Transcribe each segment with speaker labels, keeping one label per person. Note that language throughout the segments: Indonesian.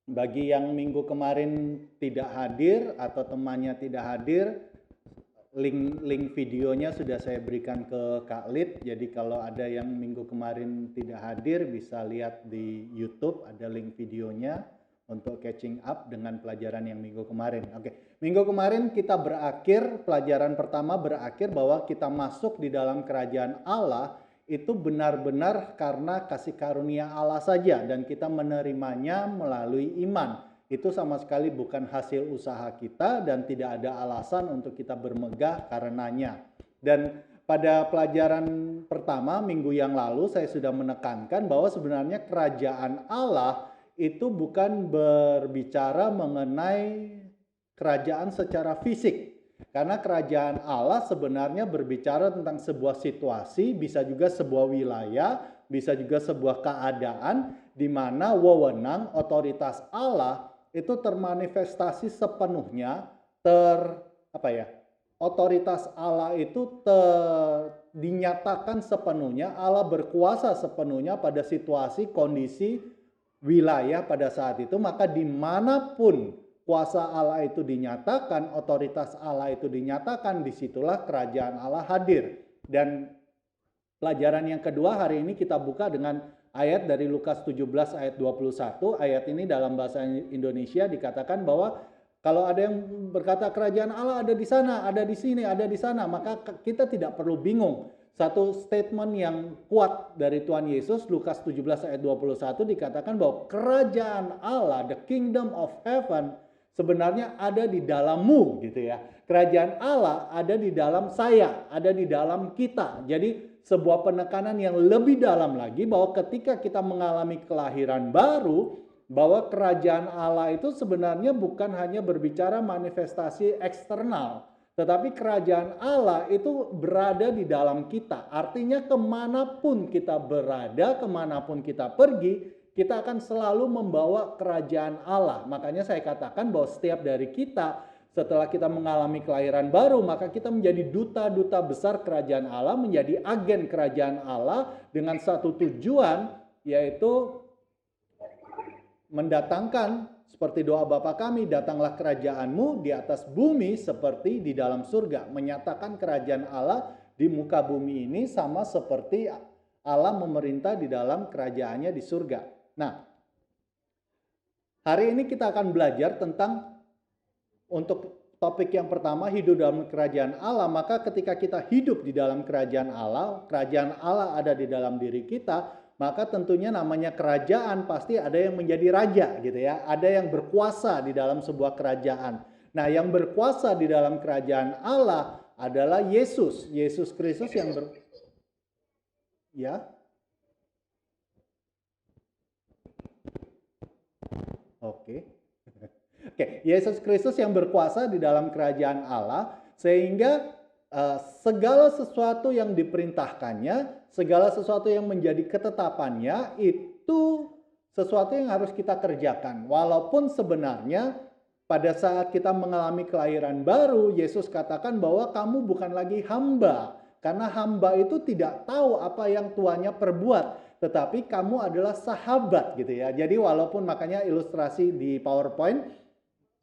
Speaker 1: Bagi yang minggu kemarin tidak hadir atau temannya tidak hadir, link videonya sudah saya berikan ke Kak Lid. Jadi kalau ada yang minggu kemarin tidak hadir bisa lihat di YouTube, ada link videonya untuk catching up dengan pelajaran yang minggu kemarin. Oke, minggu kemarin kita berakhir, pelajaran pertama berakhir bahwa kita masuk di dalam kerajaan Allah itu benar-benar karena kasih karunia Allah saja dan kita menerimanya melalui iman. Itu sama sekali bukan hasil usaha kita dan tidak ada alasan untuk kita bermegah karenanya. Dan pada pelajaran pertama minggu yang lalu saya sudah menekankan bahwa sebenarnya kerajaan Allah itu bukan berbicara mengenai kerajaan secara fisik. Karena kerajaan Allah sebenarnya berbicara tentang sebuah situasi, bisa juga sebuah wilayah, bisa juga sebuah keadaan di mana wewenang otoritas Allah itu termanifestasi sepenuhnya otoritas Allah itu dinyatakan sepenuhnya, Allah berkuasa sepenuhnya pada situasi, kondisi, wilayah pada saat itu, maka dimanapun kuasa Allah itu dinyatakan, otoritas Allah itu dinyatakan, disitulah kerajaan Allah hadir. Dan pelajaran yang kedua hari ini kita buka dengan ayat dari Lukas 17 ayat 21. Ayat ini dalam bahasa Indonesia dikatakan bahwa kalau ada yang berkata kerajaan Allah ada di sana, ada di sini, ada di sana, maka kita tidak perlu bingung. Satu statement yang kuat dari Tuhan Yesus, Lukas 17 ayat 21 dikatakan bahwa kerajaan Allah, the kingdom of heaven, sebenarnya ada di dalammu gitu ya. Kerajaan Allah ada di dalam saya, ada di dalam kita. Jadi sebuah penekanan yang lebih dalam lagi bahwa ketika kita mengalami kelahiran baru, bahwa kerajaan Allah itu sebenarnya bukan hanya berbicara manifestasi eksternal, tetapi kerajaan Allah itu berada di dalam kita. Artinya kemanapun kita berada, kemanapun kita pergi, kita akan selalu membawa kerajaan Allah. Makanya saya katakan bahwa setiap dari kita setelah kita mengalami kelahiran baru, maka kita menjadi duta-duta besar kerajaan Allah, menjadi agen kerajaan Allah dengan satu tujuan, yaitu mendatangkan seperti doa Bapa kami, datanglah kerajaanmu di atas bumi seperti di dalam surga. Menyatakan kerajaan Allah di muka bumi ini sama seperti Allah memerintah di dalam kerajaannya di surga. Nah, hari ini kita akan belajar tentang untuk topik yang pertama hidup dalam kerajaan Allah. Maka ketika kita hidup di dalam kerajaan Allah ada di dalam diri kita, maka tentunya namanya kerajaan pasti ada yang menjadi raja gitu ya. Ada yang berkuasa di dalam sebuah kerajaan. Nah, yang berkuasa di dalam kerajaan Allah adalah Yesus Kristus yang Oke, Yesus Kristus yang berkuasa di dalam kerajaan Allah, sehingga segala sesuatu yang diperintahkannya, segala sesuatu yang menjadi ketetapannya, itu sesuatu yang harus kita kerjakan. Walaupun sebenarnya pada saat kita mengalami kelahiran baru, Yesus katakan bahwa kamu bukan lagi hamba, karena hamba itu tidak tahu apa yang tuannya perbuat. Tetapi kamu adalah sahabat gitu ya. Jadi walaupun makanya ilustrasi di PowerPoint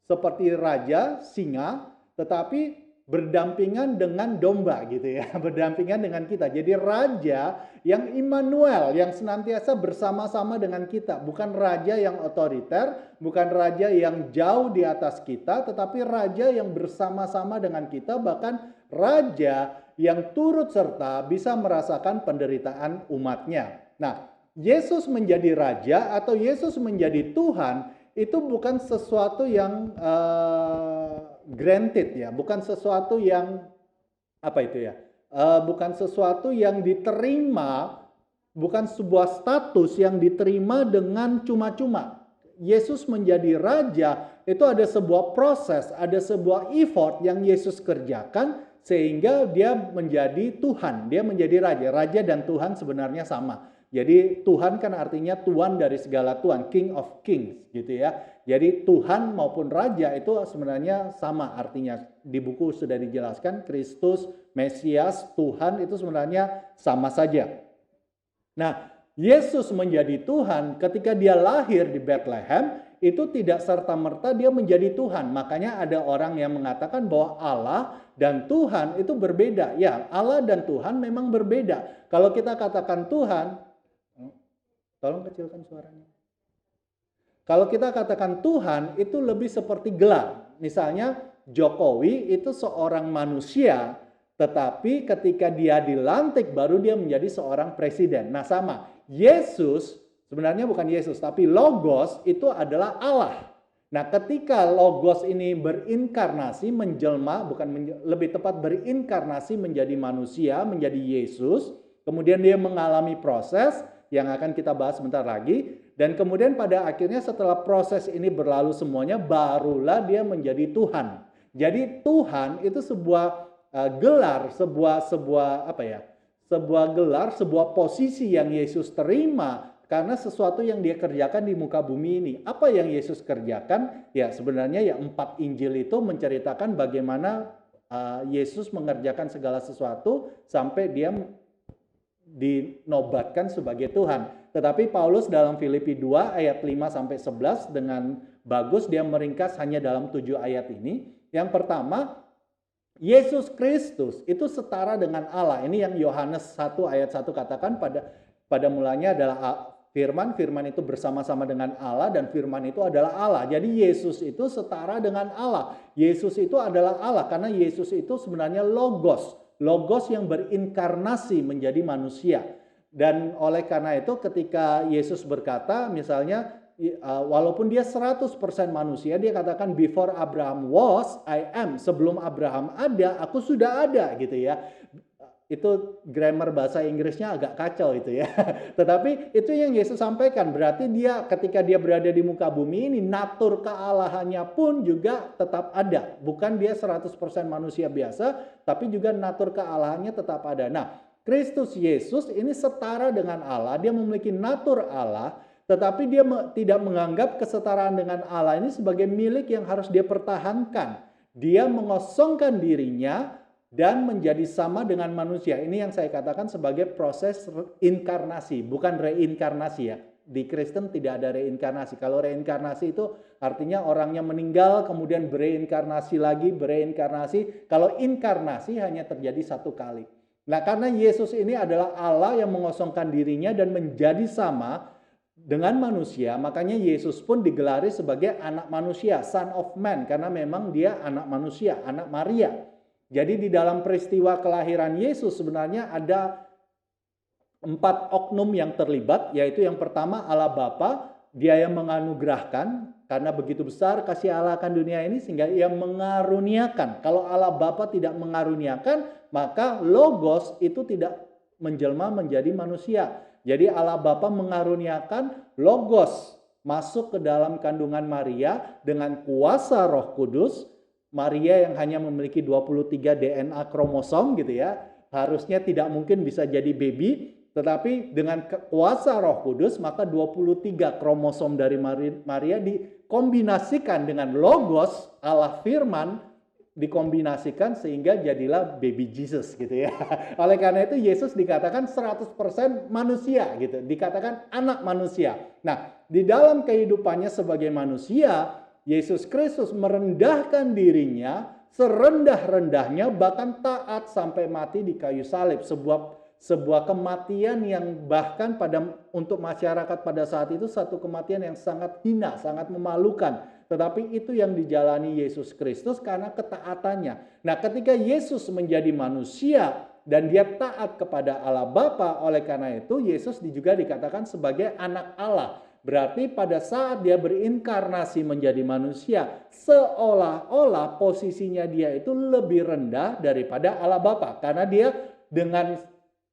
Speaker 1: seperti raja, singa, tetapi berdampingan dengan domba gitu ya. Berdampingan dengan kita. Jadi raja yang Immanuel, yang senantiasa bersama-sama dengan kita. Bukan raja yang otoriter, bukan raja yang jauh di atas kita, tetapi raja yang bersama-sama dengan kita, bahkan raja yang turut serta bisa merasakan penderitaan umatnya. Nah, Yesus menjadi raja atau Yesus menjadi Tuhan itu bukan sesuatu yang granted ya, bukan sesuatu yang bukan sesuatu yang diterima, bukan sebuah status yang diterima dengan cuma-cuma. Yesus menjadi raja itu ada sebuah proses, ada sebuah effort yang Yesus kerjakan sehingga dia menjadi Tuhan, dia menjadi raja. Raja dan Tuhan sebenarnya sama. Jadi Tuhan kan artinya Tuan dari segala Tuhan, King of Kings gitu ya. Jadi Tuhan maupun Raja itu sebenarnya sama artinya. Di buku sudah dijelaskan Kristus, Mesias, Tuhan itu sebenarnya sama saja. Nah, Yesus menjadi Tuhan ketika dia lahir di Bethlehem, itu tidak serta-merta dia menjadi Tuhan. Makanya ada orang yang mengatakan bahwa Allah dan Tuhan itu berbeda. Ya, Allah dan Tuhan memang berbeda. Kalau kita katakan Tuhan, tolong kecilkan suaranya. Kalau kita katakan Tuhan itu lebih seperti gelar. Misalnya Jokowi itu seorang manusia, tetapi ketika dia dilantik baru dia menjadi seorang presiden. Nah sama, Yesus sebenarnya bukan Yesus, tapi Logos itu adalah Allah. Nah ketika Logos ini berinkarnasi, menjelma, lebih tepat berinkarnasi menjadi manusia, menjadi Yesus, kemudian dia mengalami proses yang akan kita bahas sebentar lagi, dan kemudian pada akhirnya setelah proses ini berlalu semuanya, barulah dia menjadi Tuhan. Jadi Tuhan itu sebuah gelar, sebuah gelar, sebuah posisi yang Yesus terima karena sesuatu yang dia kerjakan di muka bumi ini. Apa yang Yesus kerjakan? Ya sebenarnya ya 4 Injil itu menceritakan bagaimana Yesus mengerjakan segala sesuatu sampai dia dinobatkan sebagai Tuhan. Tetapi Paulus dalam Filipi 2 ayat 5 sampai 11 dengan bagus dia meringkas hanya dalam 7 ayat ini. Yang pertama, Yesus Kristus itu setara dengan Allah. Ini yang Yohanes 1 ayat 1 katakan, pada mulanya adalah firman, firman itu bersama-sama dengan Allah dan firman itu adalah Allah. Jadi Yesus itu setara dengan Allah. Yesus itu adalah Allah karena Yesus itu sebenarnya Logos. Logos yang berinkarnasi menjadi manusia. Dan oleh karena itu ketika Yesus berkata misalnya walaupun dia 100% manusia, dia katakan before Abraham was, I am. Sebelum Abraham ada, aku sudah ada gitu ya. Itu grammar bahasa Inggrisnya agak kacau itu ya. Tetapi itu yang Yesus sampaikan. Berarti dia ketika dia berada di muka bumi ini, natur kealahannya pun juga tetap ada. Bukan dia 100% manusia biasa, tapi juga natur kealahannya tetap ada. Nah, Kristus Yesus ini setara dengan Allah. Dia memiliki natur Allah, tetapi dia tidak menganggap kesetaraan dengan Allah ini sebagai milik yang harus dia pertahankan. Dia mengosongkan dirinya dan menjadi sama dengan manusia. Ini yang saya katakan sebagai proses inkarnasi, bukan reinkarnasi ya. Di Kristen tidak ada reinkarnasi. Kalau reinkarnasi itu artinya orangnya meninggal, kemudian bereinkarnasi lagi, bereinkarnasi. Kalau inkarnasi hanya terjadi satu kali. Nah karena Yesus ini adalah Allah yang mengosongkan dirinya dan menjadi sama dengan manusia, makanya Yesus pun digelari sebagai anak manusia, Son of Man, karena memang dia anak manusia, anak Maria. Jadi di dalam peristiwa kelahiran Yesus sebenarnya ada 4 oknum yang terlibat, yaitu yang pertama Allah Bapa, dia yang menganugerahkan, karena begitu besar kasih Allah akan dunia ini sehingga ia mengaruniakan. Kalau Allah Bapa tidak mengaruniakan, maka Logos itu tidak menjelma menjadi manusia. Jadi Allah Bapa mengaruniakan Logos masuk ke dalam kandungan Maria dengan kuasa Roh Kudus. Maria yang hanya memiliki 23 DNA kromosom gitu ya, harusnya tidak mungkin bisa jadi baby, tetapi dengan kuasa Roh Kudus maka 23 kromosom dari Maria dikombinasikan dengan Logos Allah Firman, dikombinasikan sehingga jadilah baby Jesus gitu ya. Oleh karena itu Yesus dikatakan 100% manusia gitu, dikatakan anak manusia. Nah, di dalam kehidupannya sebagai manusia, Yesus Kristus merendahkan dirinya serendah-rendahnya, bahkan taat sampai mati di kayu salib. Sebuah kematian yang bahkan untuk masyarakat pada saat itu satu kematian yang sangat hina, sangat memalukan. Tetapi itu yang dijalani Yesus Kristus karena ketaatannya. Nah, ketika Yesus menjadi manusia dan dia taat kepada Allah Bapa, oleh karena itu Yesus juga dikatakan sebagai anak Allah. Berarti pada saat dia berinkarnasi menjadi manusia, seolah-olah posisinya dia itu lebih rendah daripada Allah Bapa. Karena dia dengan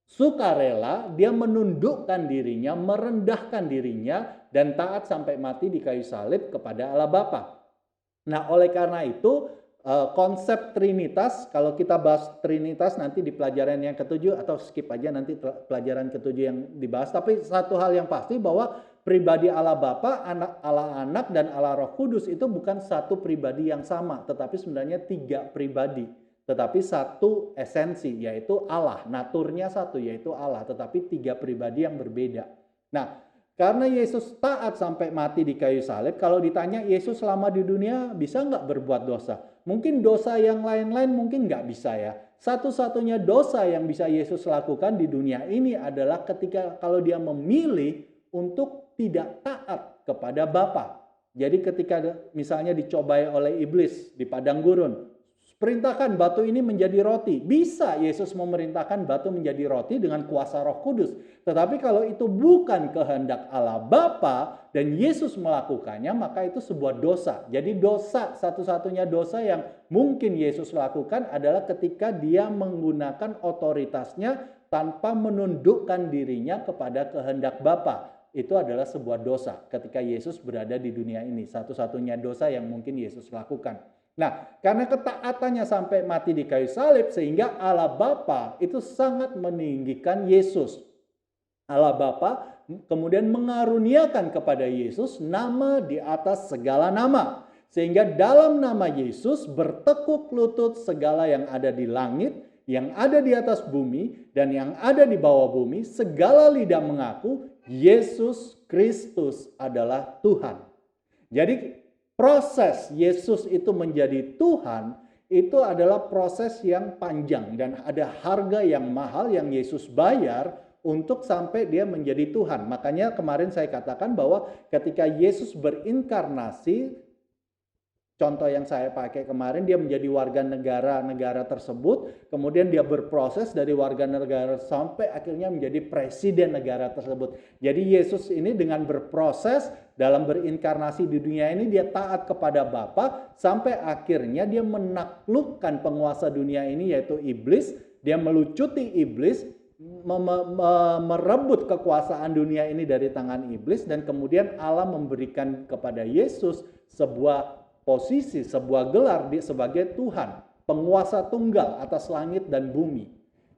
Speaker 1: sukarela, dia menundukkan dirinya, merendahkan dirinya, dan taat sampai mati di kayu salib kepada Allah Bapa. Nah, oleh karena itu, konsep Trinitas, kalau kita bahas Trinitas nanti di pelajaran yang ke-7, atau skip aja nanti pelajaran ke-7 yang dibahas. Tapi satu hal yang pasti bahwa pribadi Allah Bapa, Allah Anak, dan Allah Roh Kudus itu bukan satu pribadi yang sama, tetapi sebenarnya 3 pribadi. Tetapi satu esensi, yaitu Allah. Naturnya satu, yaitu Allah, tetapi 3 pribadi yang berbeda. Nah, Karena Yesus taat sampai mati di kayu salib, kalau ditanya Yesus selama di dunia bisa nggak berbuat dosa? Mungkin dosa yang lain-lain mungkin nggak bisa ya. Satu-satunya dosa yang bisa Yesus lakukan di dunia ini adalah ketika kalau dia memilih untuk tidak taat kepada Bapa. Jadi ketika misalnya dicobai oleh iblis di padang gurun, perintahkan batu ini menjadi roti. Bisa Yesus memerintahkan batu menjadi roti dengan kuasa Roh Kudus. Tetapi kalau itu bukan kehendak Allah Bapa dan Yesus melakukannya, maka itu sebuah dosa. Jadi dosa, satu-satunya dosa yang mungkin Yesus lakukan adalah ketika dia menggunakan otoritasnya tanpa menundukkan dirinya kepada kehendak Bapa. Itu adalah sebuah dosa ketika Yesus berada di dunia ini. Satu-satunya dosa yang mungkin Yesus lakukan. Nah, karena ketaatannya sampai mati di kayu salib, sehingga Allah Bapa itu sangat meninggikan Yesus. Allah Bapa kemudian mengaruniakan kepada Yesus nama di atas segala nama. Sehingga dalam nama Yesus bertekuk lutut segala yang ada di langit, yang ada di atas bumi, dan yang ada di bawah bumi. Segala lidah mengaku Yesus Kristus adalah Tuhan. Jadi proses Yesus itu menjadi Tuhan itu adalah proses yang panjang dan ada harga yang mahal yang Yesus bayar untuk sampai dia menjadi Tuhan. Makanya kemarin saya katakan bahwa ketika Yesus berinkarnasi, contoh yang saya pakai kemarin, dia menjadi warga negara tersebut, kemudian dia berproses dari warga negara sampai akhirnya menjadi presiden negara tersebut. Jadi Yesus ini dengan berproses dalam berinkarnasi di dunia ini, dia taat kepada Bapa sampai akhirnya dia menaklukkan penguasa dunia ini yaitu iblis. Dia melucuti iblis, merebut kekuasaan dunia ini dari tangan iblis, dan kemudian Allah memberikan kepada Yesus sebuah posisi, sebuah gelar sebagai Tuhan, penguasa tunggal atas langit dan bumi.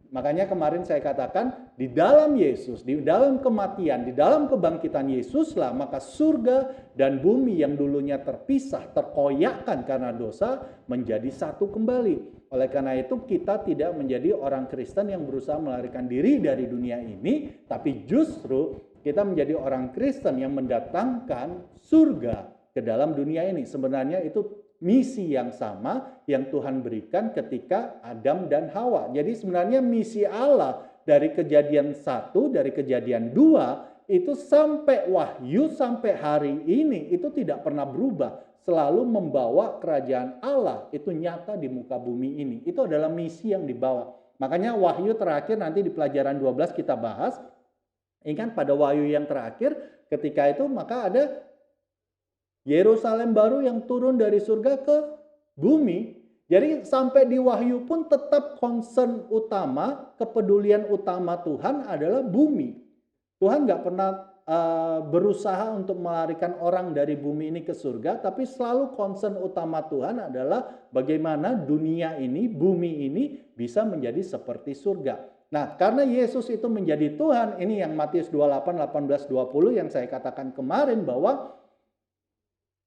Speaker 1: Makanya kemarin saya katakan di dalam Yesus, di dalam kematian, di dalam kebangkitan Yesuslah maka surga dan bumi yang dulunya terpisah, terkoyakkan karena dosa menjadi satu kembali. Oleh karena itu kita tidak menjadi orang Kristen yang berusaha melarikan diri dari dunia ini, tapi justru kita menjadi orang Kristen yang mendatangkan surga ke dalam dunia ini. Sebenarnya itu misi yang sama yang Tuhan berikan ketika Adam dan Hawa. Jadi sebenarnya misi Allah dari kejadian 1, dari kejadian 2, itu sampai wahyu, sampai hari ini itu tidak pernah berubah. Selalu membawa kerajaan Allah itu nyata di muka bumi ini. Itu adalah misi yang dibawa. Makanya wahyu terakhir nanti di pelajaran 12 kita bahas. Ingat pada wahyu yang terakhir ketika itu maka ada Yerusalem baru yang turun dari surga ke bumi. Jadi sampai di wahyu pun tetap concern utama, kepedulian utama Tuhan adalah bumi. Tuhan nggak pernah berusaha untuk melarikan orang dari bumi ini ke surga, tapi selalu concern utama Tuhan adalah bagaimana dunia ini, bumi ini bisa menjadi seperti surga. Nah, karena Yesus itu menjadi Tuhan, ini yang Matius 28, 18, 20 yang saya katakan kemarin bahwa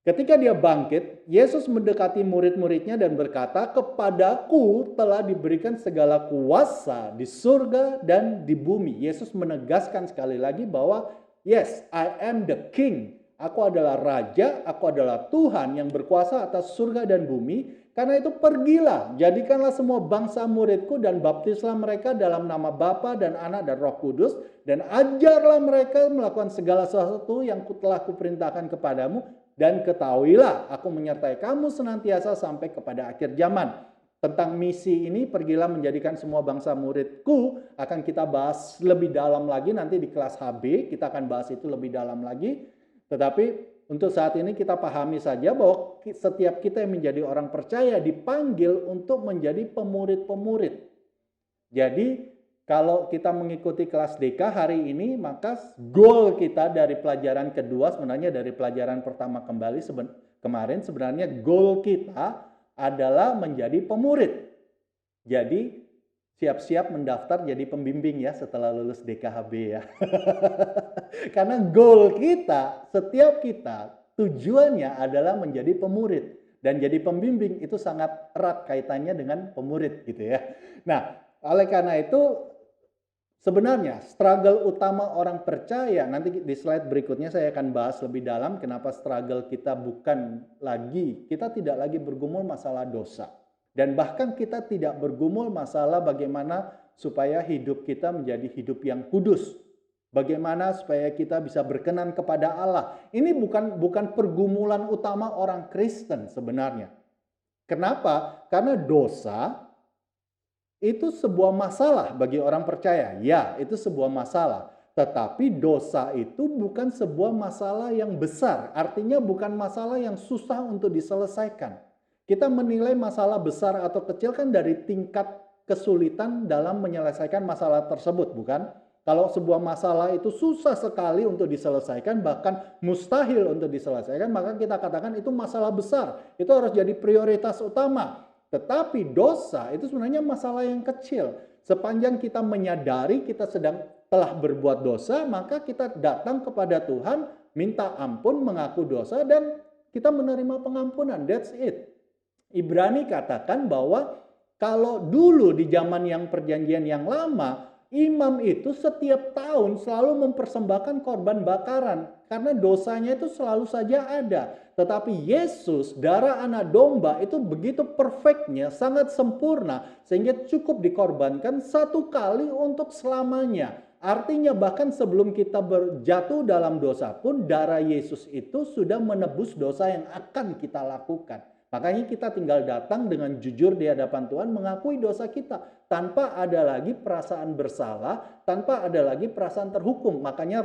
Speaker 1: ketika dia bangkit, Yesus mendekati murid-muridnya dan berkata, "Kepadaku telah diberikan segala kuasa di surga dan di bumi." Yesus menegaskan sekali lagi bahwa, "Yes, I am the King." Aku adalah Raja, aku adalah Tuhan yang berkuasa atas surga dan bumi. Karena itu pergilah, jadikanlah semua bangsa muridku dan baptislah mereka dalam nama Bapa dan Anak dan Roh Kudus. Dan ajarlah mereka melakukan segala sesuatu yang telah kuperintahkan kepadamu. Dan ketahuilah, aku menyertai kamu senantiasa sampai kepada akhir zaman. Tentang misi ini, pergilah menjadikan semua bangsa muridku, akan kita bahas lebih dalam lagi nanti di kelas HB, kita akan bahas itu lebih dalam lagi. Tetapi untuk saat ini kita pahami saja bahwa setiap kita yang menjadi orang percaya dipanggil untuk menjadi pemurid-pemurid. Jadi kalau kita mengikuti kelas DK hari ini, maka goal kita dari pelajaran kedua, sebenarnya dari pelajaran pertama kembali kemarin, sebenarnya goal kita adalah menjadi pemurid. Jadi siap-siap mendaftar jadi pembimbing ya setelah lulus DKHB ya. Karena goal kita, setiap kita tujuannya adalah menjadi pemurid. Dan jadi pembimbing itu sangat erat kaitannya dengan pemurid gitu ya. Nah, oleh karena itu Sebenarnya struggle utama orang percaya, nanti di slide berikutnya saya akan bahas lebih dalam kenapa struggle kita kita tidak lagi bergumul masalah dosa. Dan bahkan kita tidak bergumul masalah bagaimana supaya hidup kita menjadi hidup yang kudus. Bagaimana supaya kita bisa berkenan kepada Allah. Ini bukan pergumulan utama orang Kristen sebenarnya. Kenapa? Karena dosa itu sebuah masalah bagi orang percaya. Ya, itu sebuah masalah. Tetapi dosa itu bukan sebuah masalah yang besar. Artinya bukan masalah yang susah untuk diselesaikan. Kita menilai masalah besar atau kecil kan dari tingkat kesulitan dalam menyelesaikan masalah tersebut, bukan? Kalau sebuah masalah itu susah sekali untuk diselesaikan, bahkan mustahil untuk diselesaikan, maka kita katakan itu masalah besar. Itu harus jadi prioritas utama. Tetapi dosa itu sebenarnya masalah yang kecil. Sepanjang kita menyadari kita telah berbuat dosa, maka kita datang kepada Tuhan, minta ampun, mengaku dosa, dan kita menerima pengampunan. That's it. Ibrani katakan bahwa kalau dulu di zaman yang perjanjian yang lama, imam itu setiap tahun selalu mempersembahkan korban bakaran karena dosanya itu selalu saja ada. Tetapi Yesus, darah anak domba itu begitu perfectnya, sangat sempurna sehingga cukup dikorbankan satu kali untuk selamanya. Artinya bahkan sebelum kita berjatuh dalam dosa pun darah Yesus itu sudah menebus dosa yang akan kita lakukan. Makanya kita tinggal datang dengan jujur di hadapan Tuhan mengakui dosa kita. Tanpa ada lagi perasaan bersalah, tanpa ada lagi perasaan terhukum. Makanya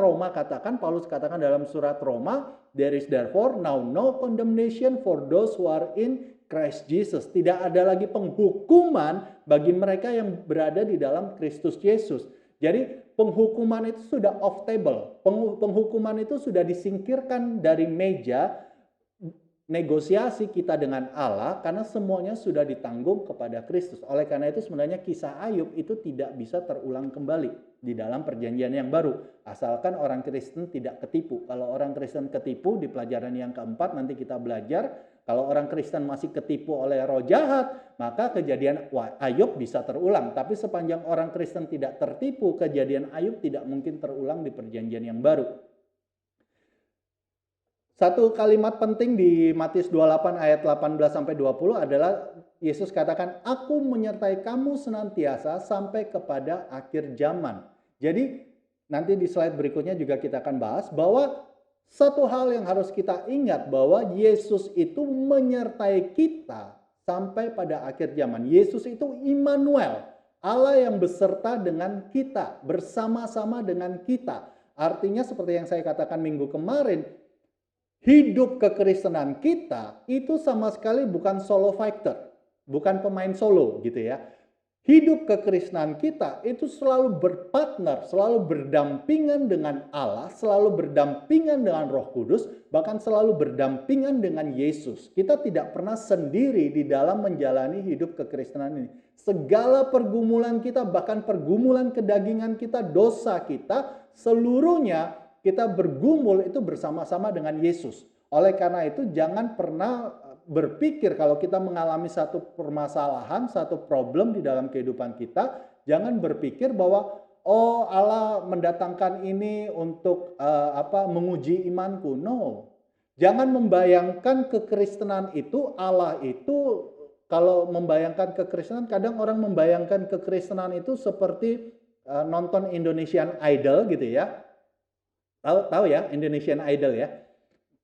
Speaker 1: Paulus katakan dalam surat Roma, there is therefore now no condemnation for those who are in Christ Jesus. Tidak ada lagi penghukuman bagi mereka yang berada di dalam Kristus Yesus. Jadi penghukuman itu sudah off table. Penghukuman itu sudah disingkirkan dari meja negosiasi kita dengan Allah karena semuanya sudah ditanggung kepada Kristus. Oleh karena itu sebenarnya kisah Ayub itu tidak bisa terulang kembali di dalam perjanjian yang baru. Asalkan orang Kristen tidak ketipu. Kalau orang Kristen ketipu di pelajaran yang keempat nanti kita belajar. Kalau orang Kristen masih ketipu oleh roh jahat, maka kejadian Ayub bisa terulang. Tapi sepanjang orang Kristen tidak tertipu, kejadian Ayub tidak mungkin terulang di perjanjian yang baru. Satu kalimat penting di Matius 28 ayat 18-20 adalah Yesus katakan, aku menyertai kamu senantiasa sampai kepada akhir zaman. Jadi nanti di slide berikutnya juga kita akan bahas bahwa satu hal yang harus kita ingat bahwa Yesus itu menyertai kita sampai pada akhir zaman. Yesus itu Immanuel, Allah yang beserta dengan kita, bersama-sama dengan kita. Artinya seperti yang saya katakan minggu kemarin, hidup kekristenan kita itu sama sekali bukan solo fighter, bukan pemain solo gitu ya. Hidup kekristenan kita itu selalu berpartner, selalu berdampingan dengan Allah, selalu berdampingan dengan Roh Kudus, bahkan selalu berdampingan dengan Yesus. Kita tidak pernah sendiri di dalam menjalani hidup kekristenan ini. Segala pergumulan kita, bahkan pergumulan kedagingan kita, dosa kita, seluruhnya kita bergumul itu bersama-sama dengan Yesus. Oleh karena itu jangan pernah berpikir kalau kita mengalami satu permasalahan, satu problem di dalam kehidupan kita, jangan berpikir bahwa oh Allah mendatangkan ini untuk menguji imanku. No. Jangan membayangkan kekristenan itu, Allah itu, kalau membayangkan kekristenan, kadang orang membayangkan kekristenan itu seperti nonton Indonesian Idol gitu ya. Tahu ya Indonesian Idol ya.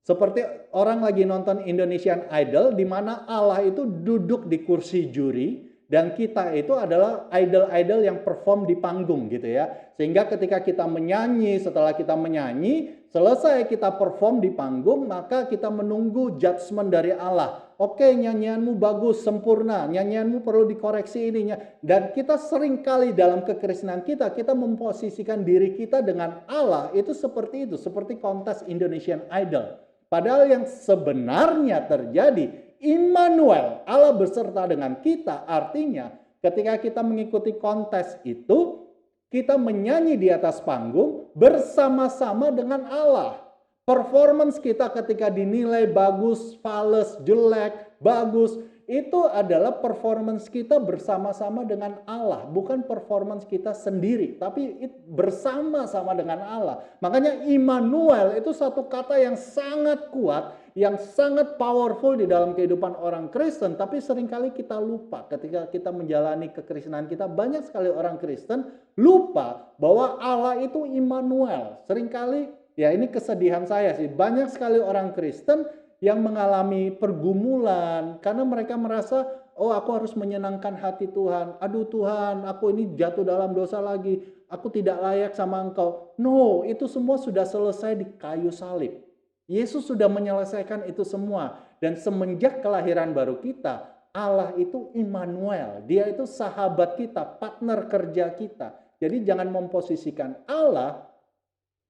Speaker 1: Seperti orang lagi nonton Indonesian Idol di mana Allah itu duduk di kursi juri dan kita itu adalah idol-idol yang perform di panggung gitu ya. Sehingga ketika kita menyanyi, setelah kita menyanyi, selesai kita perform di panggung, maka kita menunggu judgement dari Allah. Oke, nyanyianmu bagus, sempurna, nyanyianmu perlu dikoreksi ininya. Dan kita sering kali dalam kekristenan kita memposisikan diri kita dengan Allah itu seperti itu, seperti kontes Indonesian Idol. Padahal yang sebenarnya terjadi, Immanuel, Allah beserta dengan kita, artinya ketika kita mengikuti kontes itu, kita menyanyi di atas panggung bersama-sama dengan Allah. Performance kita ketika dinilai bagus, fales, jelek, bagus, itu adalah performance kita bersama-sama dengan Allah, bukan performance kita sendiri, tapi bersama-sama dengan Allah. Makanya Immanuel itu satu kata yang sangat kuat, yang sangat powerful di dalam kehidupan orang Kristen, tapi seringkali kita lupa ketika kita menjalani kekristenan kita. Banyak sekali orang Kristen lupa bahwa Allah itu Immanuel. Seringkali, ya ini kesedihan saya sih, banyak sekali orang Kristen yang mengalami pergumulan karena mereka merasa, oh aku harus menyenangkan hati Tuhan. Aduh Tuhan, aku ini jatuh dalam dosa lagi. Aku tidak layak sama Engkau. No, itu semua sudah selesai di kayu salib. Yesus sudah menyelesaikan itu semua. Dan semenjak kelahiran baru kita, Allah itu Immanuel. Dia itu sahabat kita, partner kerja kita. Jadi jangan memposisikan Allah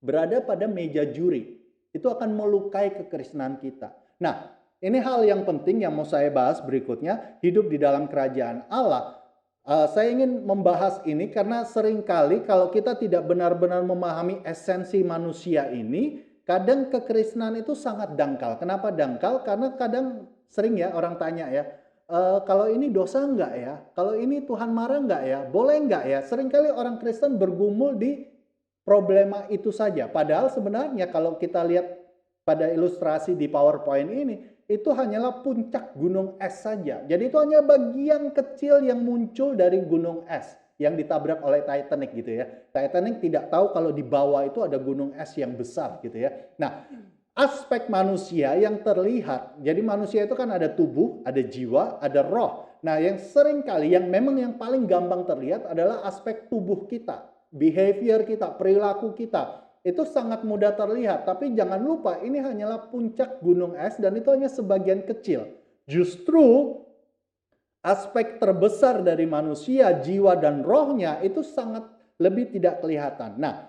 Speaker 1: berada pada meja juri. Itu akan melukai kekristenan kita. Nah, ini hal yang penting yang mau saya bahas berikutnya, hidup di dalam kerajaan Allah. Saya ingin membahas ini karena seringkali kalau kita tidak benar-benar memahami esensi manusia ini, kadang kekristenan itu sangat dangkal. Kenapa dangkal? Karena kadang sering ya orang tanya ya, kalau ini dosa enggak ya? Kalau ini Tuhan marah enggak ya? Boleh enggak ya? Seringkali orang Kristen bergumul di problema itu saja. Padahal sebenarnya kalau kita lihat pada ilustrasi di PowerPoint ini, itu hanyalah puncak gunung es saja. Jadi itu hanya bagian kecil yang muncul dari gunung es yang ditabrak oleh Titanic gitu ya. Titanic tidak tahu kalau di bawah itu ada gunung es yang besar gitu ya. Nah, aspek manusia yang terlihat, jadi manusia itu kan ada tubuh, ada jiwa, ada roh. Nah, yang sering kali, yang memang yang paling gampang terlihat adalah aspek tubuh kita. Behavior kita, perilaku kita, itu sangat mudah terlihat. Tapi jangan lupa ini hanyalah puncak gunung es dan itu hanya sebagian kecil. Justru aspek terbesar dari manusia, jiwa dan rohnya itu sangat lebih tidak kelihatan. Nah,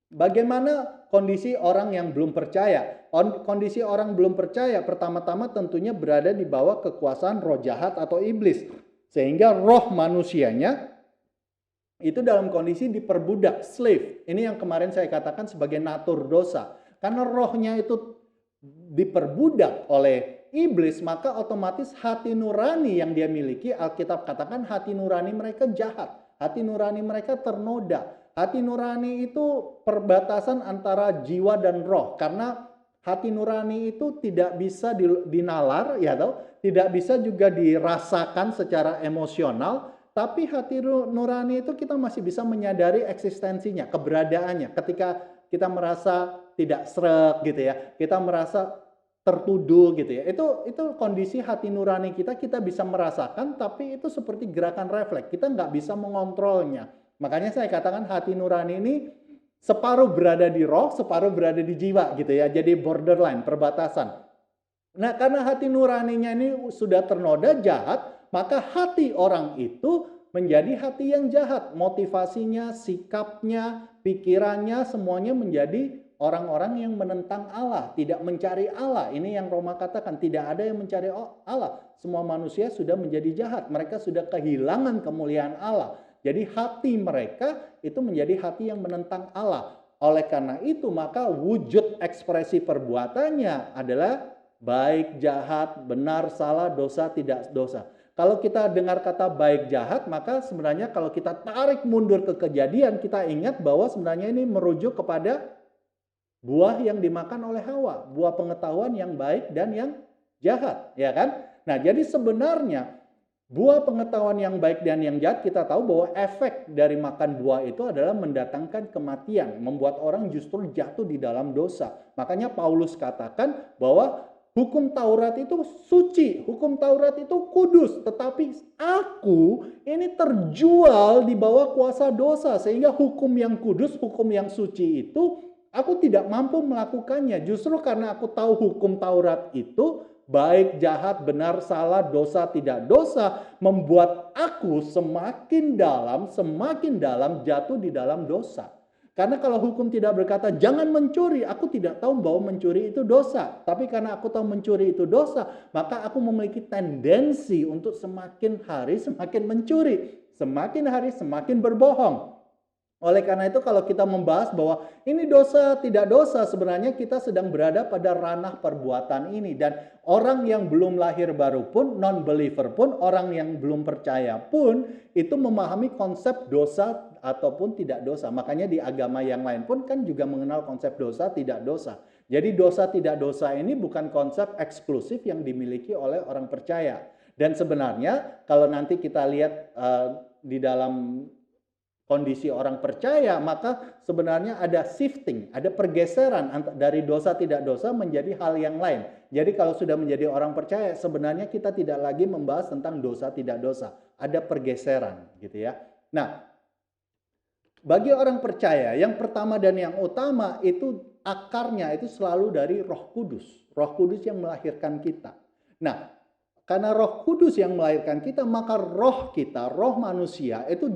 Speaker 1: bagaimana kondisi orang yang belum percaya? Kondisi orang belum percaya pertama-tama tentunya berada di bawah kekuasaan roh jahat atau iblis. Sehingga roh manusianya itu dalam kondisi diperbudak, slave. Ini yang kemarin saya katakan sebagai natur dosa. Karena rohnya itu diperbudak oleh iblis, maka otomatis hati nurani yang dia miliki, Alkitab katakan hati nurani mereka jahat. Hati nurani mereka ternoda. Hati nurani itu perbatasan antara jiwa dan roh. Karena hati nurani itu tidak bisa dinalar, ya tahu, tidak bisa juga dirasakan secara emosional. Tapi hati nurani itu kita masih bisa menyadari eksistensinya, keberadaannya. Ketika kita merasa tidak sreg gitu ya, kita merasa tertuduh gitu ya. Itu kondisi hati nurani kita bisa merasakan, tapi itu seperti gerakan refleks. Kita nggak bisa mengontrolnya. Makanya saya katakan hati nurani ini separuh berada di roh, separuh berada di jiwa gitu ya. Jadi borderline, perbatasan. Nah, karena hati nuraninya ini sudah ternoda jahat, maka hati orang itu menjadi hati yang jahat. Motivasinya, sikapnya, pikirannya semuanya menjadi orang-orang yang menentang Allah, tidak mencari Allah. Ini yang Roma katakan, tidak ada yang mencari Allah. Semua manusia sudah menjadi jahat, mereka sudah kehilangan kemuliaan Allah. Jadi hati mereka itu menjadi hati yang menentang Allah. Oleh karena itu maka wujud ekspresi perbuatannya adalah baik, jahat, benar, salah, dosa, tidak dosa. Kalau kita dengar kata baik jahat, maka sebenarnya kalau kita tarik mundur ke kejadian, kita ingat bahwa sebenarnya ini merujuk kepada buah yang dimakan oleh Hawa, buah pengetahuan yang baik dan yang jahat, ya kan? Nah, jadi sebenarnya buah pengetahuan yang baik dan yang jahat, kita tahu bahwa efek dari makan buah itu adalah mendatangkan kematian, membuat orang justru jatuh di dalam dosa. Makanya Paulus katakan bahwa hukum Taurat itu suci, hukum Taurat itu kudus, tetapi aku ini terjual di bawah kuasa dosa, sehingga hukum yang kudus, hukum yang suci itu aku tidak mampu melakukannya. Justru karena aku tahu hukum Taurat itu baik, jahat, benar, salah, dosa, tidak dosa, membuat aku semakin dalam jatuh di dalam dosa. Karena kalau hukum tidak berkata jangan mencuri, aku tidak tahu bahwa mencuri itu dosa. Tapi karena aku tahu mencuri itu dosa, maka aku memiliki tendensi untuk semakin hari semakin mencuri, semakin hari semakin berbohong. Oleh karena itu kalau kita membahas bahwa ini dosa tidak dosa, sebenarnya kita sedang berada pada ranah perbuatan ini. Dan orang yang belum lahir baru pun, non-believer pun, orang yang belum percaya pun, itu memahami konsep dosa ataupun tidak dosa. Makanya di agama yang lain pun kan juga mengenal konsep dosa tidak dosa. Jadi dosa tidak dosa ini bukan konsep eksklusif yang dimiliki oleh orang percaya. Dan sebenarnya kalau nanti kita lihat di dalam kondisi orang percaya, maka sebenarnya ada shifting, ada pergeseran dari dosa tidak dosa menjadi hal yang lain. Jadi kalau sudah menjadi orang percaya, sebenarnya kita tidak lagi membahas tentang dosa tidak dosa, ada pergeseran gitu ya. Nah, bagi orang percaya, yang pertama dan yang utama itu akarnya itu selalu dari Roh Kudus. Roh Kudus yang melahirkan kita. Nah, karena Roh Kudus yang melahirkan kita, maka roh kita, roh manusia itu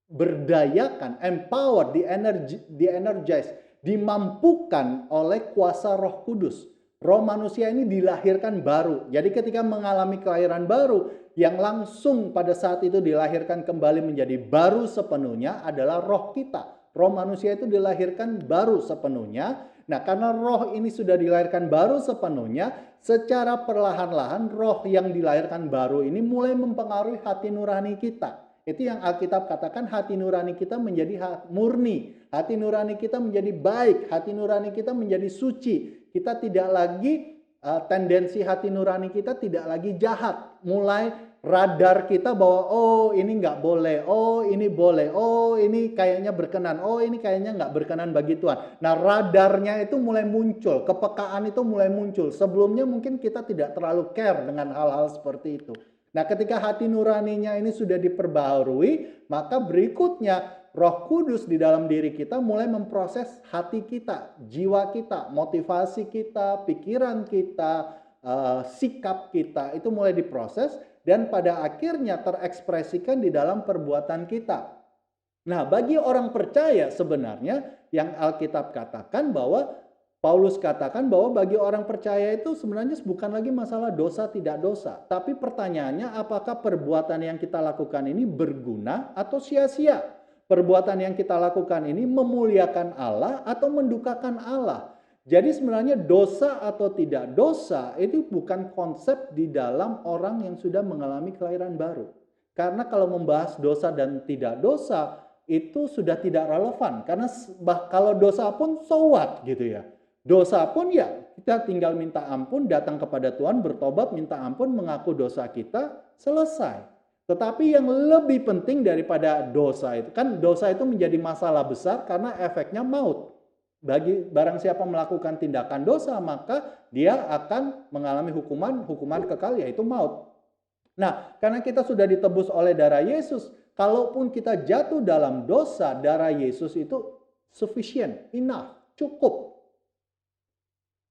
Speaker 1: berdayakan, empowered, di-energize, dimampukan oleh kuasa Roh Kudus. Roh manusia ini dilahirkan baru. Jadi ketika mengalami kelahiran baru, yang langsung pada saat itu dilahirkan kembali menjadi baru sepenuhnya adalah roh kita. Roh manusia itu dilahirkan baru sepenuhnya. Nah, karena roh ini sudah dilahirkan baru sepenuhnya, secara perlahan-lahan roh yang dilahirkan baru ini mulai mempengaruhi hati nurani kita. Itu yang Alkitab katakan, hati nurani kita menjadi murni. Hati nurani kita menjadi baik. Hati nurani kita menjadi suci. Kita tidak lagi, tendensi hati nurani kita tidak lagi jahat. Mulai radar kita bahwa oh ini nggak boleh, oh ini boleh, oh ini kayaknya berkenan, oh ini kayaknya nggak berkenan bagi Tuhan. Nah, radarnya itu mulai muncul, kepekaan itu mulai muncul. Sebelumnya mungkin kita tidak terlalu care dengan hal-hal seperti itu. Nah, ketika hati nuraninya ini sudah diperbaharui, maka berikutnya Roh Kudus di dalam diri kita mulai memproses hati kita, jiwa kita, motivasi kita, pikiran kita, sikap kita, itu mulai diproses dan pada akhirnya terekspresikan di dalam perbuatan kita. Nah, bagi orang percaya sebenarnya yang Alkitab katakan bahwa Paulus katakan bahwa bagi orang percaya itu sebenarnya bukan lagi masalah dosa tidak dosa. Tapi pertanyaannya apakah perbuatan yang kita lakukan ini berguna atau sia-sia? Perbuatan yang kita lakukan ini memuliakan Allah atau mendukakan Allah? Jadi sebenarnya dosa atau tidak dosa itu bukan konsep di dalam orang yang sudah mengalami kelahiran baru. Karena kalau membahas dosa dan tidak dosa itu sudah tidak relevan. Karena kalau dosa pun so what gitu ya. Dosa pun ya kita tinggal minta ampun, datang kepada Tuhan, bertobat, minta ampun, mengaku dosa kita, selesai. Tetapi yang lebih penting daripada dosa itu, kan dosa itu menjadi masalah besar karena efeknya maut. Bagi barang siapa melakukan tindakan dosa, maka dia akan mengalami hukuman kekal, yaitu maut. Nah, karena kita sudah ditebus oleh darah Yesus, kalaupun kita jatuh dalam dosa, darah Yesus itu sufficient, enough, cukup.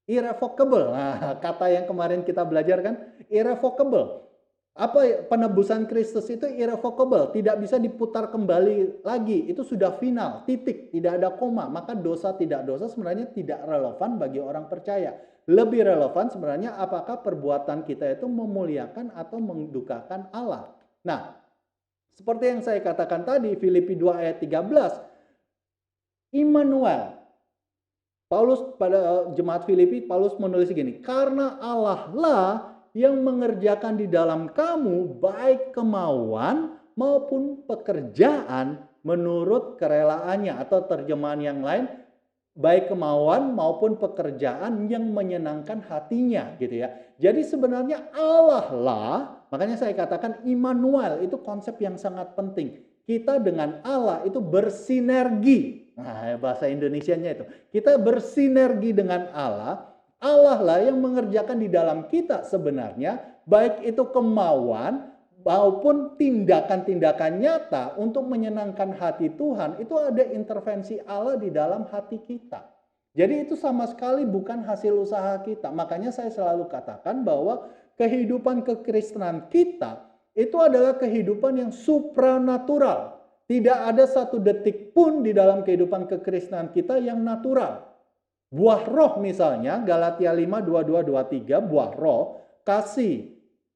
Speaker 1: Irrevocable. Nah, kata yang kemarin kita belajar kan, irrevocable. Apa penebusan Kristus itu irrevocable, tidak bisa diputar kembali lagi. Itu sudah final, titik, tidak ada koma. Maka dosa tidak dosa sebenarnya tidak relevan bagi orang percaya. Lebih relevan sebenarnya apakah perbuatan kita itu memuliakan atau mendukakan Allah. Nah, seperti yang saya katakan tadi, Filipi 2 ayat 13, Immanuel. Paulus pada jemaat Filipi, Paulus menulis gini, karena Allah lah yang mengerjakan di dalam kamu baik kemauan maupun pekerjaan menurut kerelaannya, atau terjemahan yang lain, baik kemauan maupun pekerjaan yang menyenangkan hatinya gitu ya. Jadi sebenarnya Allah lah, makanya saya katakan Immanuel itu konsep yang sangat penting. Kita dengan Allah itu bersinergi. Nah, bahasa Indonesianya itu. Kita bersinergi dengan Allah. Allah lah yang mengerjakan di dalam kita sebenarnya, baik itu kemauan maupun tindakan-tindakan nyata untuk menyenangkan hati Tuhan, itu ada intervensi Allah di dalam hati kita. Jadi itu sama sekali bukan hasil usaha kita. Makanya saya selalu katakan bahwa kehidupan kekristenan kita itu adalah kehidupan yang supranatural. Tidak ada satu detik pun di dalam kehidupan kekristenan kita yang natural. Buah roh misalnya, Galatia 5, 22, 23, buah roh, kasih,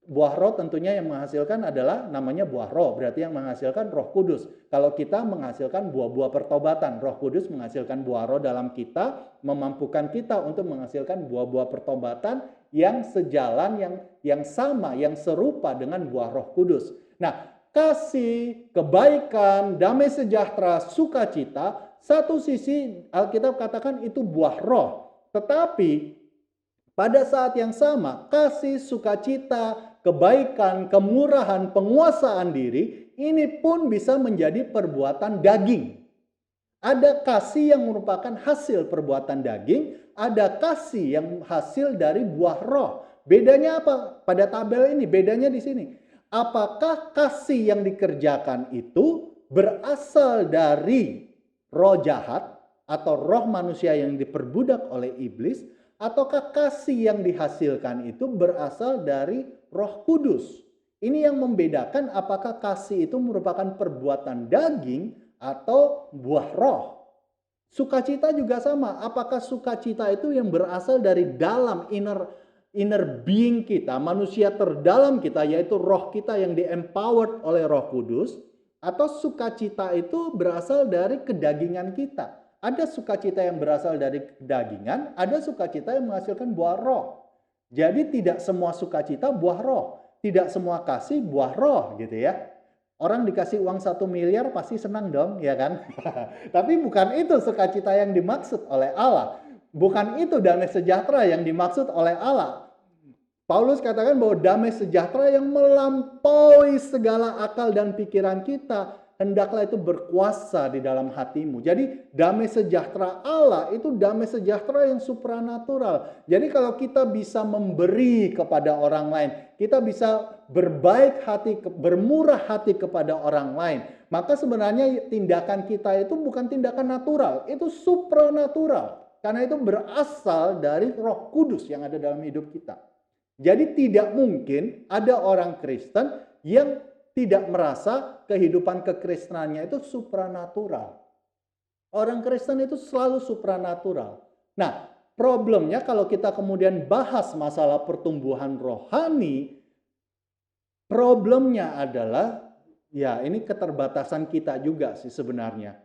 Speaker 1: Buah roh tentunya yang menghasilkan adalah namanya buah roh, berarti yang menghasilkan Roh Kudus. Kalau kita menghasilkan buah-buah pertobatan, Roh Kudus menghasilkan buah roh dalam kita, memampukan kita untuk menghasilkan buah-buah pertobatan yang sejalan, yang sama, yang serupa dengan buah Roh Kudus. Nah, kasih, kebaikan, damai sejahtera, sukacita, satu sisi Alkitab katakan itu buah roh. Tetapi pada saat yang sama, kasih, sukacita, kebaikan, kemurahan, penguasaan diri, ini pun bisa menjadi perbuatan daging. Ada kasih yang merupakan hasil perbuatan daging, ada kasih yang hasil dari buah roh. Bedanya apa? Pada tabel ini, bedanya di sini. Apakah kasih yang dikerjakan itu berasal dari roh jahat atau roh manusia yang diperbudak oleh iblis, ataukah kasih yang dihasilkan itu berasal dari Roh Kudus? Ini yang membedakan apakah kasih itu merupakan perbuatan daging atau buah roh. Sukacita juga sama. Apakah sukacita itu yang berasal dari dalam inner being kita, manusia terdalam kita, yaitu roh kita yang di-empowered oleh Roh Kudus, atau sukacita itu berasal dari kedagingan kita? Ada sukacita yang berasal dari kedagingan, ada sukacita yang menghasilkan buah roh. Jadi tidak semua sukacita buah roh, tidak semua kasih buah roh gitu ya. Orang dikasih uang 1 miliar pasti senang dong, ya kan? Tapi bukan itu sukacita yang dimaksud oleh Allah. Bukan itu damai sejahtera yang dimaksud oleh Allah. Paulus katakan bahwa damai sejahtera yang melampaui segala akal dan pikiran kita, hendaklah itu berkuasa di dalam hatimu. Jadi damai sejahtera Allah itu damai sejahtera yang supranatural. Jadi kalau kita bisa memberi kepada orang lain, kita bisa berbaik hati, bermurah hati kepada orang lain, maka sebenarnya tindakan kita itu bukan tindakan natural, itu supranatural. Karena itu berasal dari Roh Kudus yang ada dalam hidup kita. Jadi tidak mungkin ada orang Kristen yang tidak merasa kehidupan kekristenannya itu supranatural. Orang Kristen itu selalu supranatural. Nah, problemnya kalau kita kemudian bahas masalah pertumbuhan rohani, problemnya adalah, ya ini keterbatasan kita juga sih sebenarnya.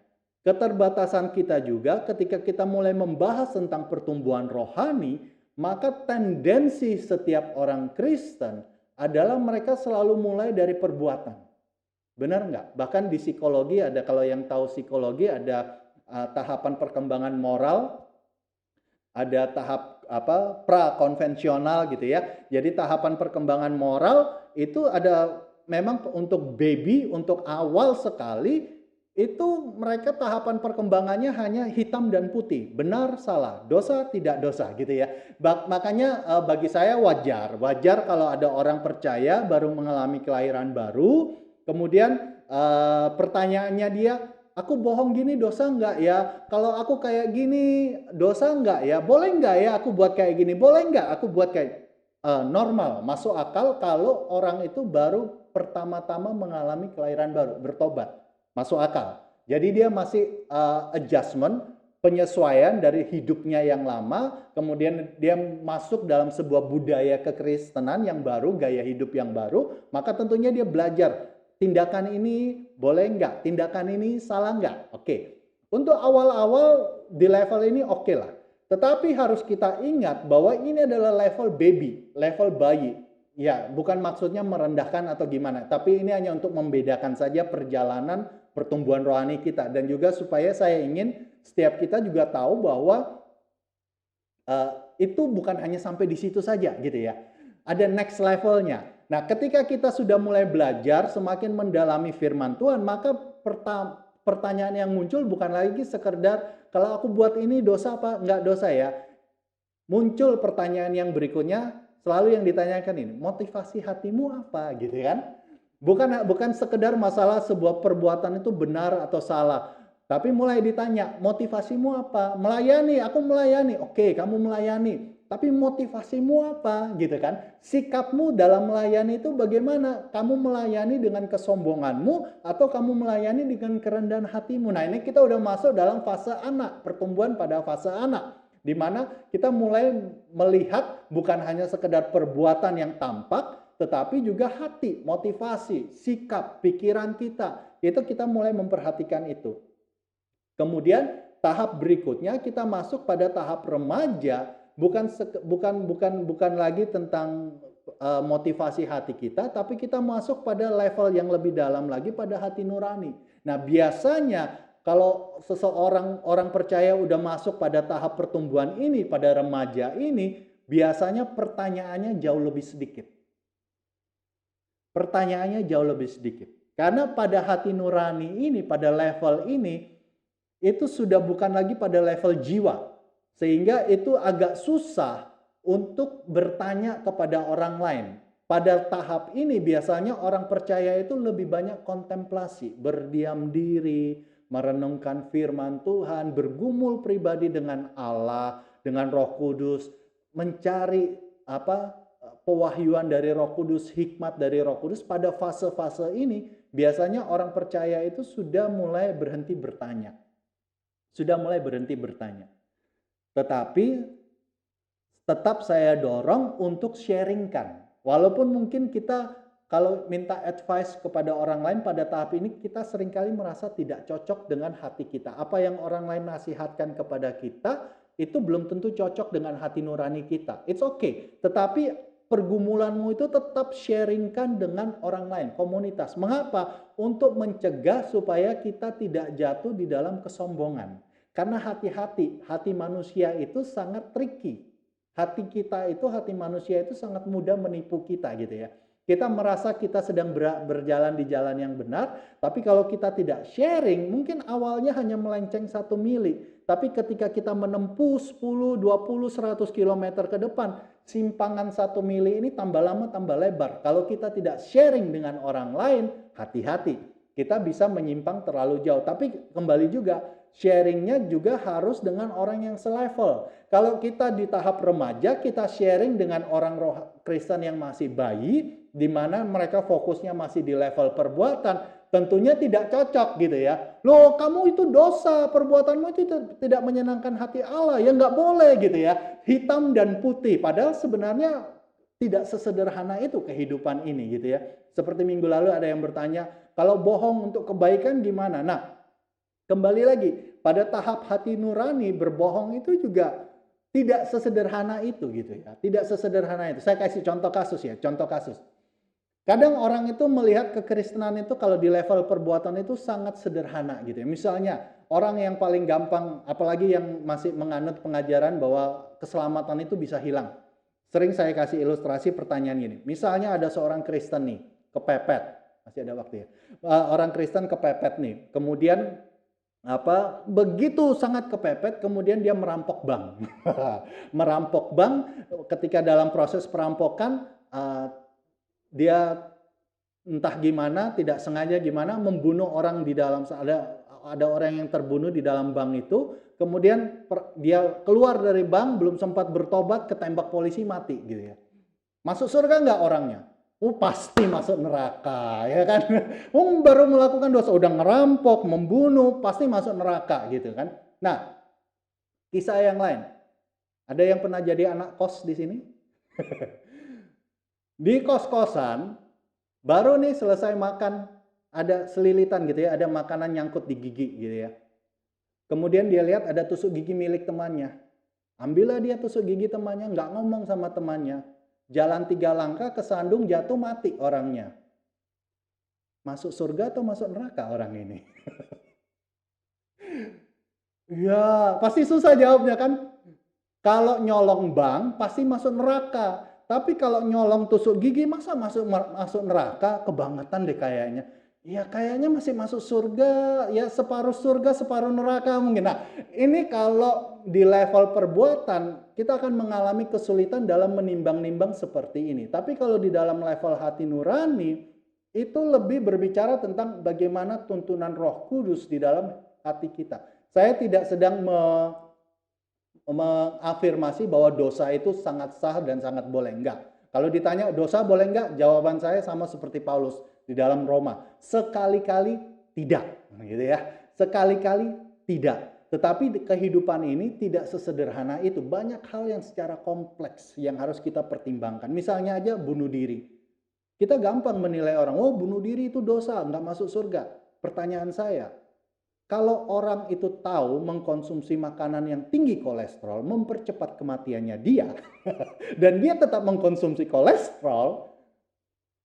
Speaker 1: Keterbatasan kita juga ketika kita mulai membahas tentang pertumbuhan rohani, maka tendensi setiap orang Kristen adalah mereka selalu mulai dari perbuatan. Benar nggak? Bahkan di psikologi ada, kalau yang tahu psikologi ada tahapan perkembangan moral, ada tahap pra-konvensional gitu ya. Jadi tahapan perkembangan moral itu ada memang untuk baby, untuk awal sekali, itu mereka tahapan perkembangannya hanya hitam dan putih, benar salah, dosa tidak dosa gitu ya. Makanya bagi saya wajar kalau ada orang percaya baru mengalami kelahiran baru, kemudian pertanyaannya dia, aku bohong gini dosa enggak ya? Kalau aku kayak gini dosa enggak ya? Boleh enggak ya aku buat kayak gini? Boleh enggak aku buat kayak normal, masuk akal kalau orang itu baru pertama-tama mengalami kelahiran baru, bertobat. Masuk akal. Jadi dia masih adjustment, penyesuaian dari hidupnya yang lama, kemudian dia masuk dalam sebuah budaya kekristenan yang baru, gaya hidup yang baru, maka tentunya dia belajar, tindakan ini boleh enggak, tindakan ini salah enggak. Oke. Untuk awal-awal di level ini oke lah. Tetapi harus kita ingat bahwa ini adalah level baby, level bayi. Ya, bukan maksudnya merendahkan atau gimana, tapi ini hanya untuk membedakan saja perjalanan pertumbuhan rohani kita, dan juga supaya saya ingin setiap kita juga tahu bahwa itu bukan hanya sampai di situ saja gitu ya. Ada next levelnya. Nah, ketika kita sudah mulai belajar semakin mendalami firman Tuhan, maka pertanyaan yang muncul bukan lagi sekedar kalau aku buat ini dosa apa enggak dosa ya. Muncul pertanyaan yang berikutnya, selalu yang ditanyakan ini, motivasi hatimu apa gitu kan? Bukan sekedar masalah sebuah perbuatan itu benar atau salah, tapi mulai ditanya, motivasimu apa? Melayani, aku melayani. Oke, kamu melayani, tapi motivasimu apa gitu kan? Sikapmu dalam melayani itu bagaimana? Kamu melayani dengan kesombonganmu atau kamu melayani dengan kerendahan hatimu? Nah, ini kita udah masuk dalam fase anak, pertumbuhan pada fase anak, di mana kita mulai melihat bukan hanya sekedar perbuatan yang tampak, tetapi juga hati, motivasi, sikap, pikiran kita. Itu kita mulai memperhatikan itu. Kemudian tahap berikutnya kita masuk pada tahap remaja, bukan lagi tentang motivasi hati kita, tapi kita masuk pada level yang lebih dalam lagi pada hati nurani. Nah, biasanya kalau orang percaya udah masuk pada tahap pertumbuhan ini, pada remaja ini, biasanya pertanyaannya jauh lebih sedikit. Pertanyaannya jauh lebih sedikit. Karena pada hati nurani ini, pada level ini, itu sudah bukan lagi pada level jiwa. Sehingga itu agak susah untuk bertanya kepada orang lain. Pada tahap ini biasanya orang percaya itu lebih banyak kontemplasi, berdiam diri, merenungkan firman Tuhan, bergumul pribadi dengan Allah, dengan Roh Kudus, mencari pewahyuan dari Roh Kudus, hikmat dari Roh Kudus. Pada fase-fase ini biasanya orang percaya itu sudah mulai berhenti bertanya. Tetapi tetap saya dorong untuk sharingkan. Walaupun mungkin kita kalau minta advice kepada orang lain pada tahap ini, kita seringkali merasa tidak cocok dengan hati kita. Apa yang orang lain nasihatkan kepada kita, itu belum tentu cocok dengan hati nurani kita. It's okay. Tetapi pergumulanmu itu tetap sharingkan dengan orang lain, komunitas. Mengapa? Untuk mencegah supaya kita tidak jatuh di dalam kesombongan. Karena hati manusia itu sangat tricky. Hati manusia itu sangat mudah menipu kita gitu ya. Kita merasa kita sedang berjalan di jalan yang benar, tapi kalau kita tidak sharing, mungkin awalnya hanya melenceng 1 mili. Tapi ketika kita menempuh 10, 20, 100 km ke depan, simpangan 1 mili ini tambah lama tambah lebar. Kalau kita tidak sharing dengan orang lain, hati-hati. Kita bisa menyimpang terlalu jauh. Tapi kembali juga, sharingnya juga harus dengan orang yang selevel. Kalau kita di tahap remaja, kita sharing dengan orang Kristen yang masih bayi, di mana mereka fokusnya masih di level perbuatan, tentunya tidak cocok gitu ya. Loh, kamu itu dosa, perbuatanmu itu tidak menyenangkan hati Allah, ya nggak boleh gitu ya. Hitam dan putih, padahal sebenarnya tidak sesederhana itu kehidupan ini gitu ya. Seperti minggu lalu ada yang bertanya, kalau bohong untuk kebaikan gimana? Nah, kembali lagi, pada tahap hati nurani berbohong itu juga tidak sesederhana itu gitu ya. Tidak sesederhana itu. Saya kasih contoh kasus ya, contoh kasus. Kadang orang itu melihat kekristenan itu kalau di level perbuatan itu sangat sederhana gitu ya. Misalnya orang yang paling gampang, apalagi yang masih menganut pengajaran bahwa keselamatan itu bisa hilang. Sering saya kasih ilustrasi pertanyaan gini. Misalnya ada seorang Kristen nih, kepepet. Masih ada waktu ya. Orang Kristen kepepet nih. Kemudian begitu sangat kepepet, kemudian dia merampok bank. Merampok bank, ketika dalam proses perampokan dia entah gimana, tidak sengaja gimana membunuh orang di dalam, ada orang yang terbunuh di dalam bank itu, kemudian dia keluar dari bank, belum sempat bertobat, ketembak polisi, mati gitu ya. Masuk surga nggak orangnya? Pasti masuk neraka, ya kan? Baru melakukan dosa, udah ngerampok, membunuh, pasti masuk neraka gitu kan. Nah, kisah yang lain. Ada yang pernah jadi anak kos di sini? Di kos-kosan, baru nih selesai makan, ada selilitan gitu ya, ada makanan nyangkut di gigi gitu ya. Kemudian dia lihat ada tusuk gigi milik temannya. Ambillah dia tusuk gigi temannya, nggak ngomong sama temannya. Jalan 3 langkah kesandung, jatuh, mati orangnya. Masuk surga atau masuk neraka orang ini? Ya, pasti susah jawabnya kan. Kalau nyolong bank pasti masuk neraka. Tapi kalau nyolong tusuk gigi masa masuk neraka? Kebangetan deh kayaknya. Ya kayaknya masih masuk surga, ya separuh surga, separuh neraka mungkin. Nah, ini kalau di level perbuatan, kita akan mengalami kesulitan dalam menimbang-nimbang seperti ini. Tapi kalau di dalam level hati nurani, itu lebih berbicara tentang bagaimana tuntunan Roh Kudus di dalam hati kita. Saya tidak sedang mengafirmasi bahwa dosa itu sangat sah dan sangat boleh. Enggak. Kalau ditanya dosa boleh enggak? Jawaban saya sama seperti Paulus di dalam Roma. Sekali-kali tidak. Gitu ya. Sekali-kali tidak. Tetapi kehidupan ini tidak sesederhana itu. Banyak hal yang secara kompleks yang harus kita pertimbangkan. Misalnya aja bunuh diri. Kita gampang menilai orang, oh bunuh diri itu dosa, nggak masuk surga. Pertanyaan saya, kalau orang itu tahu mengkonsumsi makanan yang tinggi kolesterol, mempercepat kematiannya dia, dan dia tetap mengkonsumsi kolesterol,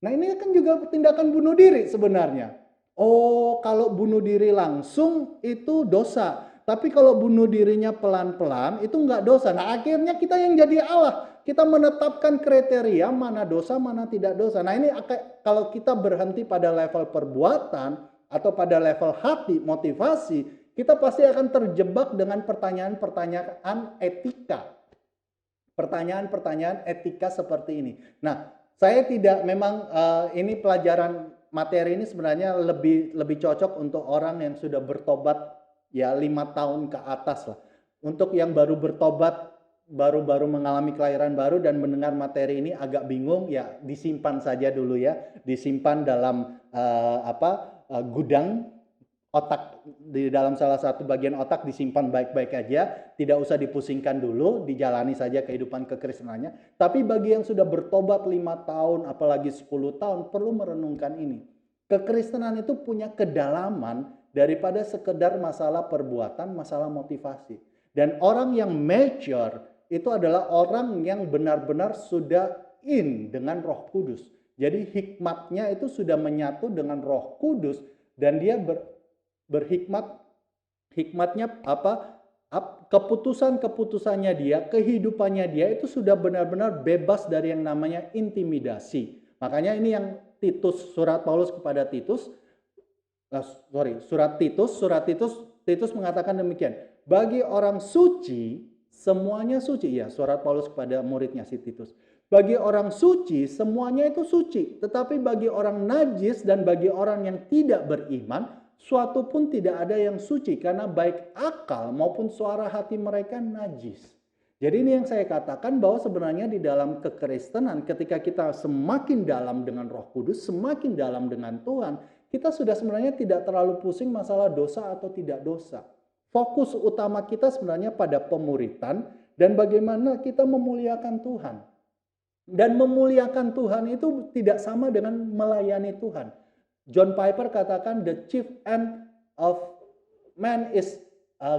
Speaker 1: nah ini kan juga tindakan bunuh diri sebenarnya. Oh, kalau bunuh diri langsung itu dosa. Tapi kalau bunuh dirinya pelan-pelan itu nggak dosa. Nah akhirnya kita yang jadi Allah. Kita menetapkan kriteria mana dosa, mana tidak dosa. Nah ini kalau kita berhenti pada level perbuatan atau pada level hati, motivasi, kita pasti akan terjebak dengan pertanyaan-pertanyaan etika. Pertanyaan-pertanyaan etika seperti ini. Nah, saya tidak memang ini pelajaran materi ini sebenarnya lebih cocok untuk orang yang sudah bertobat ya 5 tahun ke atas lah. Untuk yang baru bertobat, baru-baru mengalami kelahiran baru dan mendengar materi ini agak bingung, ya disimpan saja dulu ya, disimpan dalam gudang otak, di dalam salah satu bagian otak disimpan baik-baik aja, tidak usah dipusingkan dulu, dijalani saja kehidupan kekristenannya. Tapi bagi yang sudah bertobat 5 tahun, apalagi 10 tahun, perlu merenungkan ini. Kekristenan itu punya kedalaman daripada sekedar masalah perbuatan, masalah motivasi. Dan orang yang mature itu adalah orang yang benar-benar sudah in dengan Roh Kudus. Jadi hikmatnya itu sudah menyatu dengan Roh Kudus dan dia berhikmat, hikmatnya keputusan-keputusannya dia, kehidupannya dia itu sudah benar-benar bebas dari yang namanya intimidasi. Makanya ini yang surat Paulus kepada Titus, Titus mengatakan demikian. Bagi orang suci, semuanya suci. Ya, surat Paulus kepada muridnya si Titus. Bagi orang suci, semuanya itu suci. Tetapi bagi orang najis dan bagi orang yang tidak beriman, suatu pun tidak ada yang suci. Karena baik akal maupun suara hati mereka najis. Jadi ini yang saya katakan bahwa sebenarnya di dalam kekristenan ketika kita semakin dalam dengan Roh Kudus, semakin dalam dengan Tuhan, kita sudah sebenarnya tidak terlalu pusing masalah dosa atau tidak dosa. Fokus utama kita sebenarnya pada pemuritan dan bagaimana kita memuliakan Tuhan. Dan memuliakan Tuhan itu tidak sama dengan melayani Tuhan. John Piper katakan the chief end of man is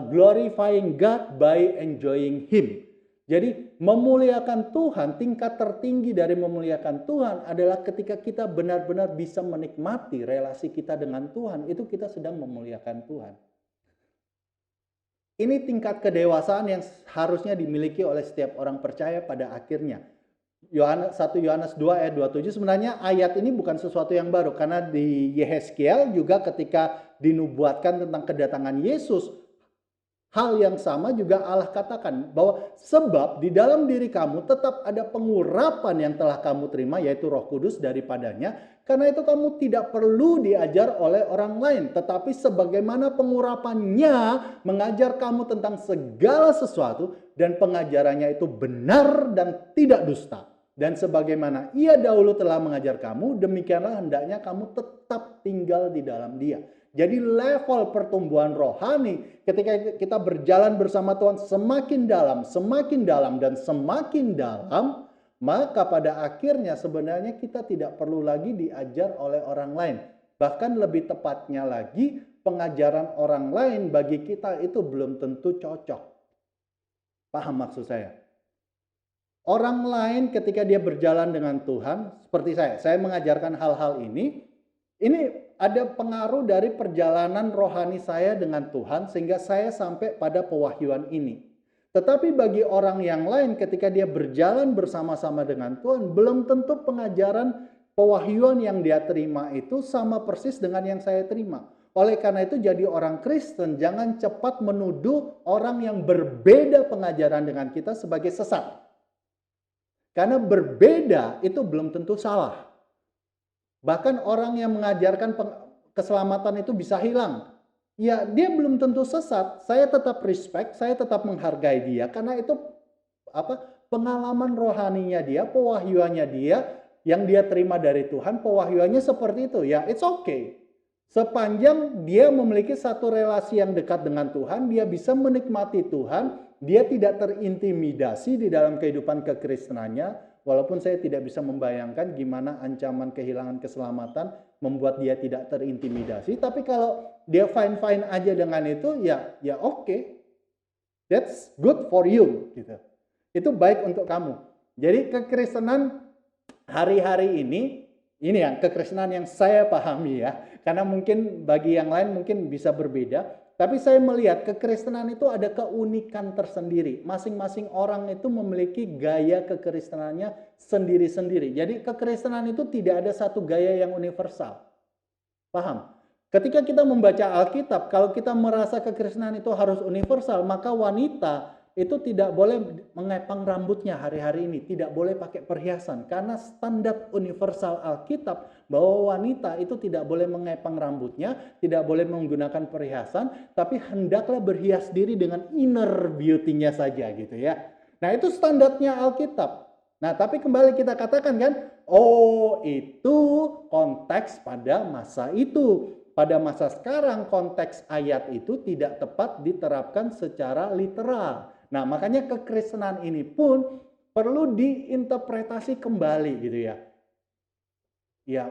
Speaker 1: glorifying God by enjoying Him. Jadi memuliakan Tuhan, tingkat tertinggi dari memuliakan Tuhan adalah ketika kita benar-benar bisa menikmati relasi kita dengan Tuhan, itu kita sedang memuliakan Tuhan. Ini tingkat kedewasaan yang harusnya dimiliki oleh setiap orang percaya pada akhirnya. 1 Yohanes 2 ayat 27 sebenarnya ayat ini bukan sesuatu yang baru. Karena di Yehezkiel juga ketika dinubuatkan tentang kedatangan Yesus, hal yang sama juga Allah katakan bahwa sebab di dalam diri kamu tetap ada pengurapan yang telah kamu terima yaitu Roh Kudus daripadanya. Karena itu kamu tidak perlu diajar oleh orang lain. Tetapi sebagaimana pengurapannya mengajar kamu tentang segala sesuatu dan pengajarannya itu benar dan tidak dusta. Dan sebagaimana ia dahulu telah mengajar kamu, demikianlah hendaknya kamu tetap tinggal di dalam dia. Jadi level pertumbuhan rohani ketika kita berjalan bersama Tuhan semakin dalam dan semakin dalam, maka pada akhirnya sebenarnya kita tidak perlu lagi diajar oleh orang lain. Bahkan lebih tepatnya lagi, pengajaran orang lain bagi kita itu belum tentu cocok. Paham maksud saya? Orang lain ketika dia berjalan dengan Tuhan, seperti saya mengajarkan hal-hal ini ada pengaruh dari perjalanan rohani saya dengan Tuhan sehingga saya sampai pada pewahyuan ini. Tetapi bagi orang yang lain ketika dia berjalan bersama-sama dengan Tuhan, belum tentu pengajaran pewahyuan yang dia terima itu sama persis dengan yang saya terima. Oleh karena itu jadi orang Kristen jangan cepat menuduh orang yang berbeda pengajaran dengan kita sebagai sesat. Karena berbeda itu belum tentu salah. Bahkan orang yang mengajarkan keselamatan itu bisa hilang. Ya dia belum tentu sesat. Saya tetap respect, saya tetap menghargai dia. Karena itu pengalaman rohaninya dia, pewahyuannya dia, yang dia terima dari Tuhan, pewahyuannya seperti itu. Ya it's okay. Sepanjang dia memiliki satu relasi yang dekat dengan Tuhan, dia bisa menikmati Tuhan, dia tidak terintimidasi di dalam kehidupan kekristenannya, Walaupun saya tidak bisa membayangkan gimana ancaman kehilangan keselamatan membuat dia tidak terintimidasi, tapi kalau dia fine-fine aja dengan itu, ya oke. That's good for you gitu. Itu baik untuk kamu. Jadi kekristenan hari-hari ini yang kekristenan yang saya pahami ya. Karena mungkin bagi yang lain mungkin bisa berbeda. Tapi saya melihat kekristenan itu ada keunikan tersendiri. Masing-masing orang itu memiliki gaya kekristenannya sendiri-sendiri. Jadi kekristenan itu tidak ada satu gaya yang universal. Paham? Ketika kita membaca Alkitab, kalau kita merasa kekristenan itu harus universal, maka wanita itu tidak boleh mengepang rambutnya hari-hari ini, tidak boleh pakai perhiasan, karena standar universal Alkitab bahwa wanita itu tidak boleh mengepang rambutnya, tidak boleh menggunakan perhiasan, tapi hendaklah berhias diri dengan inner beauty-nya saja gitu ya. Nah, itu standarnya Alkitab. Nah, tapi kembali kita katakan kan, oh itu konteks pada masa itu. Pada masa sekarang konteks ayat itu tidak tepat diterapkan secara literal. Nah, makanya kekristenan ini pun perlu diinterpretasi kembali gitu ya. Ya,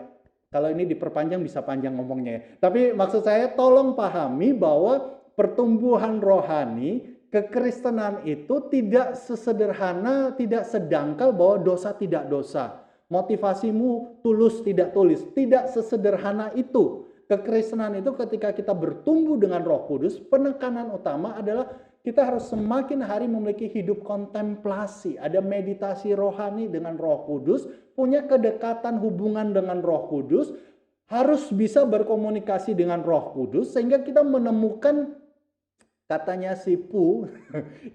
Speaker 1: kalau ini diperpanjang bisa panjang ngomongnya ya. Tapi maksud saya tolong pahami bahwa pertumbuhan rohani, kekristenan itu tidak sesederhana, tidak sedangkal bahwa dosa tidak dosa. Motivasimu tulus tidak tulus, tidak sesederhana itu. Kekristenan itu ketika kita bertumbuh dengan Roh Kudus, penekanan utama adalah kita harus semakin hari memiliki hidup kontemplasi, ada meditasi rohani dengan Roh Kudus, punya kedekatan hubungan dengan Roh Kudus, harus bisa berkomunikasi dengan Roh Kudus sehingga kita menemukan katanya si Pu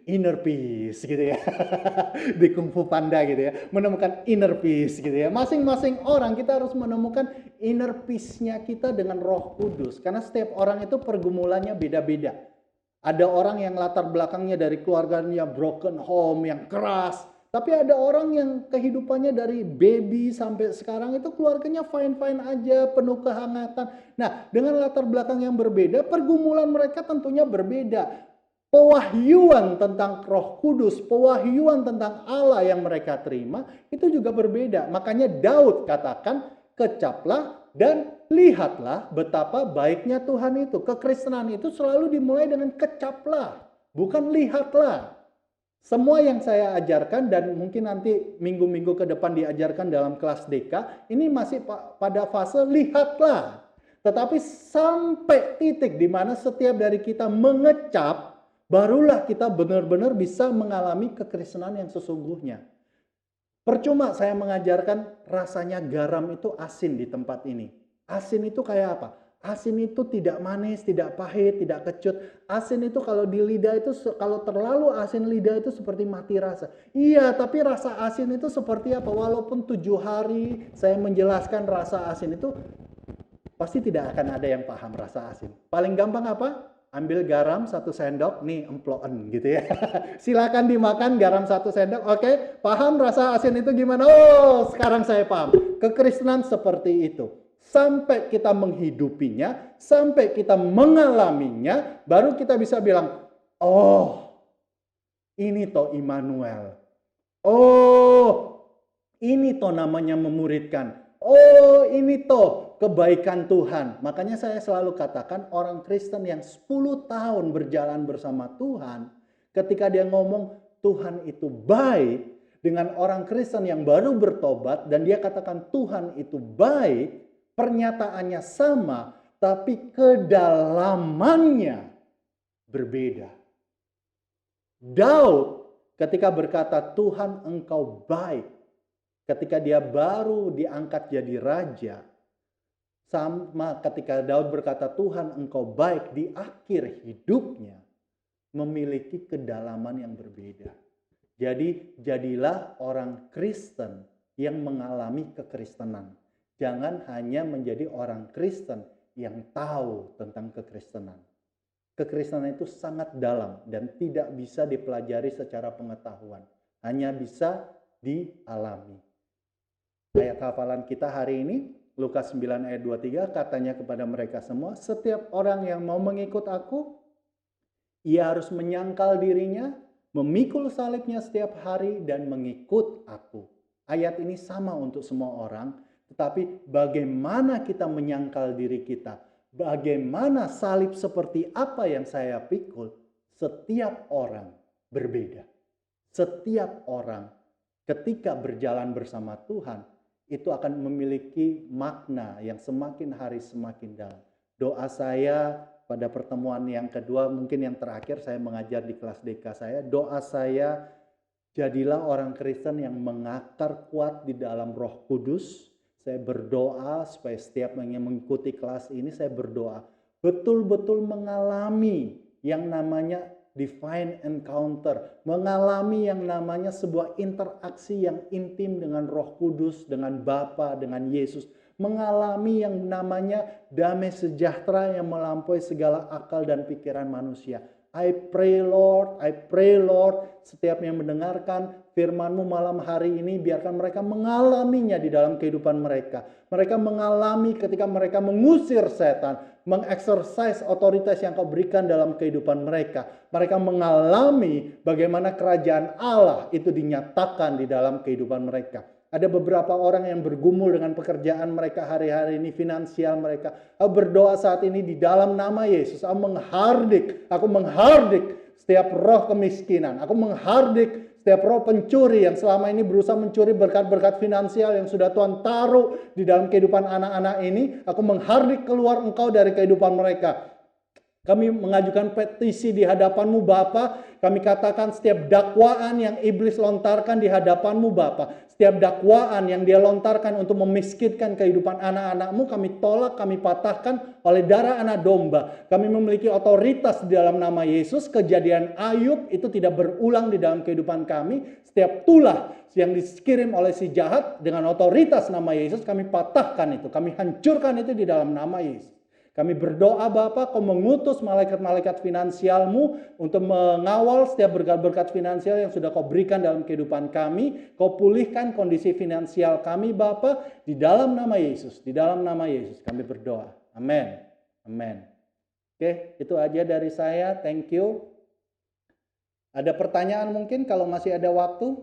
Speaker 1: inner peace gitu ya. Di Kung Fu Panda gitu ya, menemukan inner peace gitu ya. Masing-masing orang kita harus menemukan inner peace-nya kita dengan Roh Kudus, karena setiap orang itu pergumulannya beda-beda. Ada orang yang latar belakangnya dari keluarganya broken home yang keras, tapi ada orang yang kehidupannya dari baby sampai sekarang itu keluarganya fine-fine aja, penuh kehangatan. Nah, dengan latar belakang yang berbeda, pergumulan mereka tentunya berbeda. Pewahyuan tentang Roh Kudus, pewahyuan tentang Allah yang mereka terima itu juga berbeda. Makanya Daud katakan, kecaplah dan lihatlah betapa baiknya Tuhan itu. Kekristenan itu selalu dimulai dengan kecaplah, bukan lihatlah. Semua yang saya ajarkan dan mungkin nanti minggu-minggu ke depan diajarkan dalam kelas DK, ini masih pada fase lihatlah. Tetapi sampai titik di mana setiap dari kita mengecap, barulah kita benar-benar bisa mengalami kekristenan yang sesungguhnya. Percuma saya mengajarkan rasanya garam itu asin di tempat ini. Asin itu kayak apa? Asin itu tidak manis, tidak pahit, tidak kecut. Asin itu kalau di lidah itu, kalau terlalu asin lidah itu seperti mati rasa. Iya, tapi rasa asin itu seperti apa? Walaupun 7 hari saya menjelaskan rasa asin itu, pasti tidak akan ada yang paham rasa asin. Paling gampang apa? Ambil garam 1 sendok, nih emploen gitu ya. Silakan dimakan garam 1 sendok. Oke, paham rasa asin itu gimana? Oh, sekarang saya paham. Kekristenan seperti itu. Sampai kita menghidupinya, sampai kita mengalaminya, baru kita bisa bilang, oh, ini toh Immanuel. Oh, ini toh namanya memuridkan. Oh, ini toh kebaikan Tuhan. Makanya saya selalu katakan orang Kristen yang 10 tahun berjalan bersama Tuhan, ketika dia ngomong Tuhan itu baik, dengan orang Kristen yang baru bertobat dan dia katakan Tuhan itu baik, pernyataannya sama, tapi kedalamannya berbeda. Daud ketika berkata Tuhan engkau baik, ketika dia baru diangkat jadi raja, sama ketika Daud berkata Tuhan engkau baik di akhir hidupnya, memiliki kedalaman yang berbeda. Jadi jadilah orang Kristen yang mengalami kekristenan. Jangan hanya menjadi orang Kristen yang tahu tentang kekristenan. Kekristenan itu sangat dalam dan tidak bisa dipelajari secara pengetahuan. Hanya bisa dialami. Ayat hafalan kita hari ini, Lukas 9 ayat 23, katanya kepada mereka semua, setiap orang yang mau mengikut aku, ia harus menyangkal dirinya, memikul salibnya setiap hari dan mengikut aku. Ayat ini sama untuk semua orang, tetapi bagaimana kita menyangkal diri kita, bagaimana salib seperti apa yang saya pikul, setiap orang berbeda. Setiap orang ketika berjalan bersama Tuhan, itu akan memiliki makna yang semakin hari semakin dalam. Doa saya pada pertemuan yang kedua, mungkin yang terakhir saya mengajar di kelas DK saya, doa saya, jadilah orang Kristen yang mengakar kuat di dalam Roh Kudus. Saya berdoa supaya setiap yang mengikuti kelas ini, saya berdoa betul-betul mengalami yang namanya divine encounter, mengalami yang namanya sebuah interaksi yang intim dengan Roh Kudus, dengan Bapa, dengan Yesus, mengalami yang namanya damai sejahtera yang melampaui segala akal dan pikiran manusia. I pray Lord, setiap yang mendengarkan firman-Mu malam hari ini, biarkan mereka mengalaminya di dalam kehidupan mereka. Mereka mengalami ketika mereka mengusir setan, mengeksersis otoritas yang Kau berikan dalam kehidupan mereka. Mereka mengalami bagaimana kerajaan Allah itu dinyatakan di dalam kehidupan mereka. Ada beberapa orang yang bergumul dengan pekerjaan mereka hari-hari ini, finansial mereka. Aku berdoa saat ini di dalam nama Yesus. Aku menghardik setiap roh kemiskinan. Aku menghardik setiap roh pencuri yang selama ini berusaha mencuri berkat-berkat finansial yang sudah Tuhan taruh di dalam kehidupan anak-anak ini. Aku menghardik keluar Engkau dari kehidupan mereka. Kami mengajukan petisi di hadapan-Mu Bapa. Kami katakan setiap dakwaan yang iblis lontarkan di hadapan-Mu Bapa, setiap dakwaan yang dia lontarkan untuk memiskinkan kehidupan anak-anak-Mu, kami tolak, kami patahkan oleh darah anak domba. Kami memiliki otoritas di dalam nama Yesus. Kejadian Ayub itu tidak berulang di dalam kehidupan kami. Setiap tulah yang dikirim oleh si jahat dengan otoritas nama Yesus, kami patahkan itu, kami hancurkan itu di dalam nama Yesus. Kami berdoa Bapa, Kau mengutus malaikat-malaikat finansial-Mu untuk mengawal setiap berkat-berkat finansial yang sudah Kau berikan dalam kehidupan kami. Kau pulihkan kondisi finansial kami Bapa, di dalam nama Yesus. Di dalam nama Yesus kami berdoa. Amin. Amin. Oke, itu aja dari saya. Thank you. Ada pertanyaan mungkin kalau masih ada waktu?